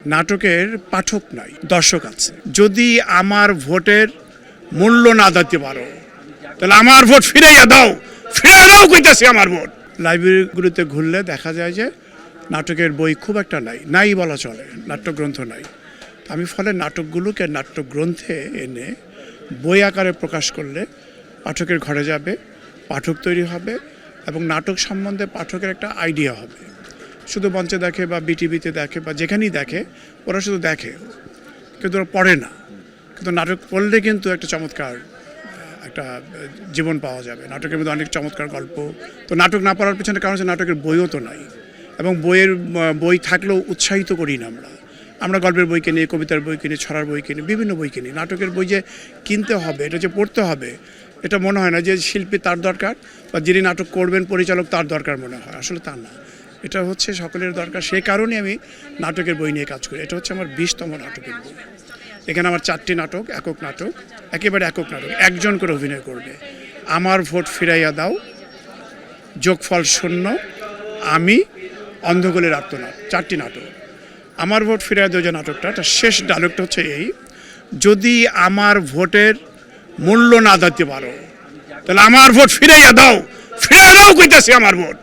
নাটকের পাঠক নাই, দর্শক আছে। যদি আমার ভোটের মূল্য না দিতে পারো তাহলে আমার ভোট ফিরাইয়া দাও, ফিরাইয়া দাও কইতাছি আমার ভোট। লাইব্রেরিগুলোতে ঘুরলে দেখা যায় যে নাটকের বই খুব একটা নাই বলা চলে, নাট্যগ্রন্থ নাই। আমি ফলে নাটকগুলোকে নাট্যগ্রন্থে এনে বই আকারে প্রকাশ করলে পাঠকের ঘরে যাবে, পাঠক তৈরি হবে এবং নাটক সম্বন্ধে পাঠকের একটা আইডিয়া হবে। শুধু মঞ্চে দেখে বা বিটিভিতে দেখে বা যেখানেই দেখে, ওরা শুধু দেখে কিন্তু ওরা পড়ে না। কিন্তু নাটক পড়লে কিন্তু একটা চমৎকার একটা জীবন পাওয়া যাবে। নাটকের মধ্যে অনেক চমৎকার গল্প। তো নাটক না পড়ার পিছনে কারণ হচ্ছে নাটকের বইও তো নাই, এবং বই থাকলেও উৎসাহিত করি না আমরা গল্পের বই কিনি, কবিতার বই কিনি, ছড়ার বই কিনি, বিভিন্ন বই কিনি। নাটকের বই যে কিনতে হবে, এটা যে পড়তে হবে, এটা মনে হয় না যে শিল্পী তার দরকার বা যিনি নাটক করবেন পরিচালক তার দরকার মনে হয়। আসলে তা না, এটা হচ্ছে সকলের দরকার। সেই কারণে আমি নাটকের বই নিয়ে কাজ করি। এটা হচ্ছে আমার 20তম নাটকের বই। এখানে আমার 4টি নাটক, একক নাটক, একেবারে একক নাটক, একজন করে অভিনয় করবে। আমার ভোট ফিরাইয়া দাও, যোগফল শূন্য, আমি, অন্ধগোলের আর্তনাদ, 4টি নাটক। আমার ভোট ফিরাইয়া দাও যে নাটকটা, এটা শেষ ডায়লগটা হচ্ছে এই: যদি আমার ভোটের মূল্য না দিতে পারো তাহলে আমার ভোট ফিরাইয়া দাও, ফিরাইয়া দাও কইতাছি আমার ভোট।